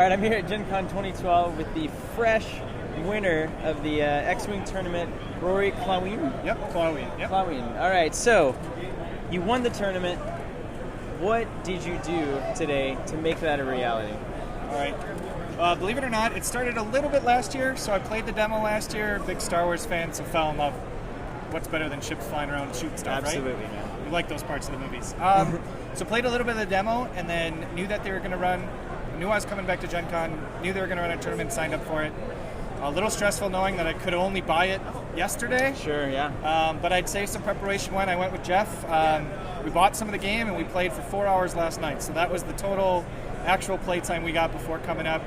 right, I'm here at GenCon 2012 with the fresh winner of the X-Wing tournament, Rory Klawien. Yep, Klawien. Yep. Klawien. All right, so you won the tournament. What did you do today to make that a reality? All right. Believe it or not, it started a little bit last year. So I played the demo last year. Big Star Wars fan, so fell in love. What's better than ships flying around shooting stuff, Absolutely, right? man. We like those parts of the movies. So played a little bit of the demo, and then knew that they were going to run. Knew I was coming back to Gen Con. Knew they were going to run a tournament. Signed up for it. A little stressful knowing that I could only buy it yesterday. Sure, yeah. But I'd saved some preparation when I went with Jeff. We bought some of the game, and we played for 4 hours last night. So that was the total actual play time we got before coming up.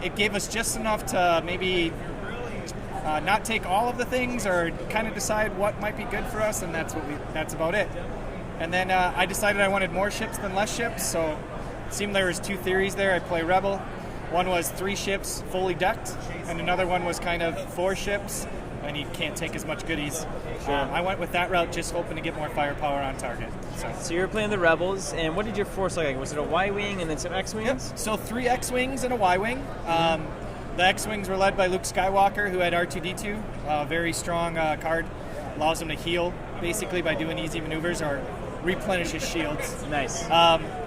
It gave us just enough to maybe not take all of the things or kind of decide what might be good for us, and that's about it. And then I decided I wanted more ships than less ships, so it seemed there was two theories there. I play Rebel. One was 3 ships fully decked, and another one was kind of 4 ships, and you can't take as much goodies. Sure. I went with that route, just hoping to get more firepower on target. So you were playing the Rebels, and what did your force look like? Was it a Y-Wing and then some X-Wings? Yep. So 3 X-Wings and a Y-Wing. The X-Wings were led by Luke Skywalker, who had R2-D2, a very strong card. Allows him to heal, basically, by doing easy maneuvers or replenish his shields. Nice.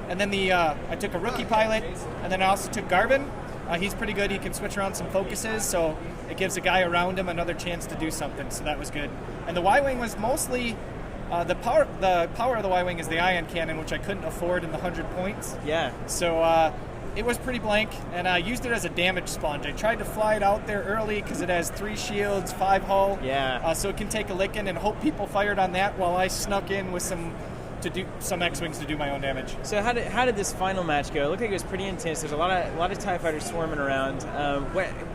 And then I took a rookie pilot, and then I also took Garvin. He's pretty good. He can switch around some focuses, so it gives a guy around him another chance to do something, so that was good. And the Y-Wing was mostly... the power of the Y-Wing is the ion cannon, which I couldn't afford in the 100 points. Yeah. So it was pretty blank, and I used it as a damage sponge. I tried to fly it out there early because it has 3 shields, 5 hull. Yeah. So it can take a licking, and hope people fired on that while I snuck in with some X-Wings to do my own damage. So how did this final match go? It looked like it was pretty intense. There's a lot of TIE fighters swarming around.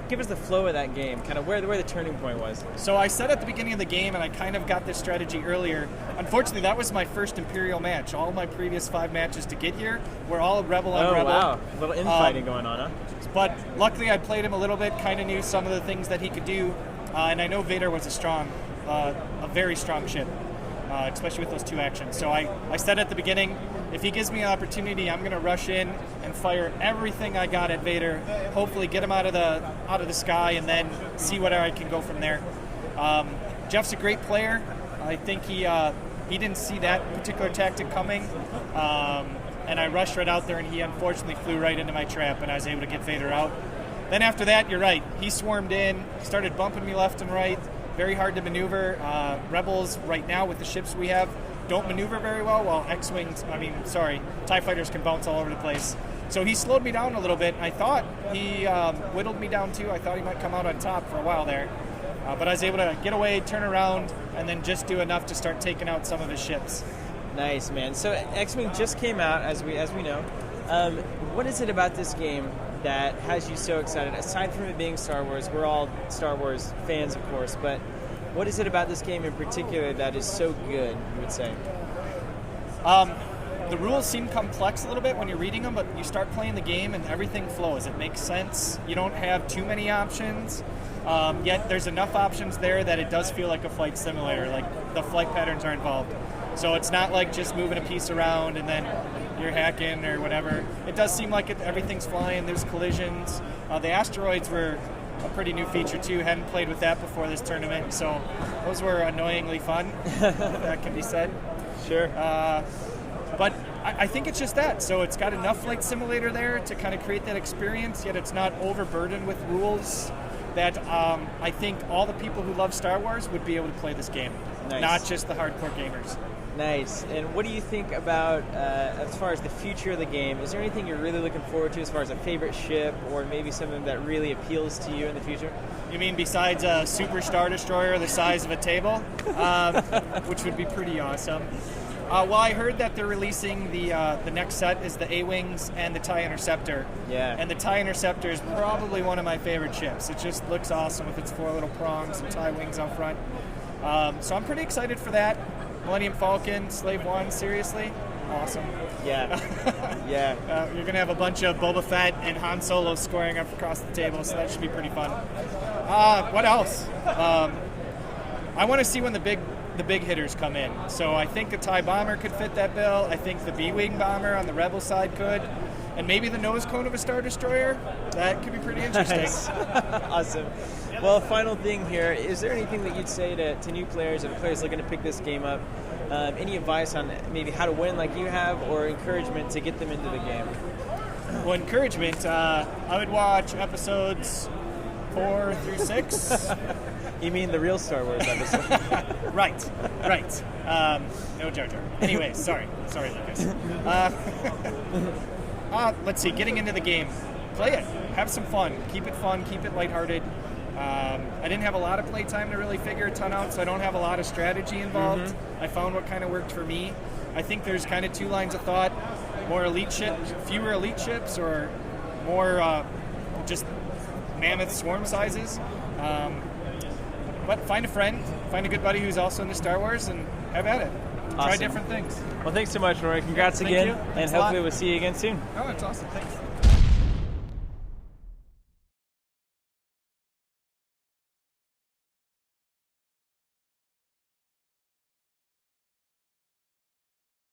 Give us the flow of that game, kind of where the turning point was. So I said at the beginning of the game, and I kind of got this strategy earlier. Unfortunately, that was my first Imperial match. All my previous 5 matches to get here were all Rebel on Rebel. Oh, wow. A little infighting going on, huh? But luckily, I played him a little bit, kind of knew some of the things that he could do. And I know Vader was a very strong ship. Especially with those 2 actions. So I said at the beginning, if he gives me an opportunity, I'm going to rush in and fire everything I got at Vader, hopefully get him out of the sky, and then see where I can go from there. Jeff's a great player. I think he didn't see that particular tactic coming, and I rushed right out there, and he unfortunately flew right into my trap, and I was able to get Vader out. Then after that, you're right, he swarmed in, started bumping me left and right. Very hard to maneuver. Rebels right now with the ships we have don't maneuver very well, while TIE fighters can bounce all over the place. So he slowed me down a little bit. I thought he whittled me down too. I thought he might come out on top for a while there. But I was able to get away, turn around, and then just do enough to start taking out some of his ships. Nice, man. So X-Wing just came out, as we know. What is it about this game that has you so excited? Aside from it being Star Wars, we're all Star Wars fans, of course, but what is it about this game in particular that is so good, you would say? The rules seem complex a little bit when you're reading them, but you start playing the game and everything flows. It makes sense. You don't have too many options, yet there's enough options there that it does feel like a flight simulator, like the flight patterns are involved. So it's not like just moving a piece around and then you're hacking or whatever. It does seem like everything's flying. There's collisions. The asteroids were a pretty new feature too. Hadn't played with that before this tournament, so those were annoyingly fun, if that can be said. Sure. But I think it's just that. So it's got enough flight simulator there to kind of create that experience, yet it's not overburdened with rules that I think all the people who love Star Wars would be able to play this game, Nice. Not just the hardcore gamers. Nice. And what do you think about, as far as the future of the game, is there anything you're really looking forward to as far as a favorite ship or maybe something that really appeals to you in the future? You mean besides a Super Star Destroyer the size of a table, which would be pretty awesome? Well, I heard that they're releasing the next set is the A-Wings and the TIE Interceptor. Yeah. And the TIE Interceptor is probably one of my favorite ships. It just looks awesome with its 4 little prongs and TIE wings out front. So I'm pretty excited for that. Millennium Falcon, Slave One, seriously? Awesome. Yeah. Yeah. You're going to have a bunch of Boba Fett and Han Solo squaring up across the table, so that should be pretty fun. What else? I want to see when the big hitters come in. So I think the TIE Bomber could fit that bill. I think the B-Wing Bomber on the Rebel side could. and maybe the nose cone of a Star Destroyer. That could be pretty interesting. Nice. Awesome. Well, final thing here. Is there anything that you'd say to new players or players looking to pick this game up? Any advice on maybe how to win like you have, or encouragement to get them into the game? Well, encouragement. I would watch episodes 4 through 6. You mean the real Star Wars episode? Right. No Jar Jar. Anyway, sorry, Lucas. Let's see. Getting into the game, play it. Have some fun. Keep it fun. Keep it lighthearted. I didn't have a lot of play time to really figure a ton out, so I don't have a lot of strategy involved. Mm-hmm. I found what kind of worked for me. I think there's kind of 2 lines of thought: more elite ships, fewer elite ships, or more just mammoth swarm sizes. But find a friend, find a good buddy who's also into Star Wars, and have at it. Awesome. Try different things. Well, thanks so much, Rory. Congrats Thank again, you. and Thanks a hopefully lot. we'll see you again soon. Oh, it's awesome. Thanks.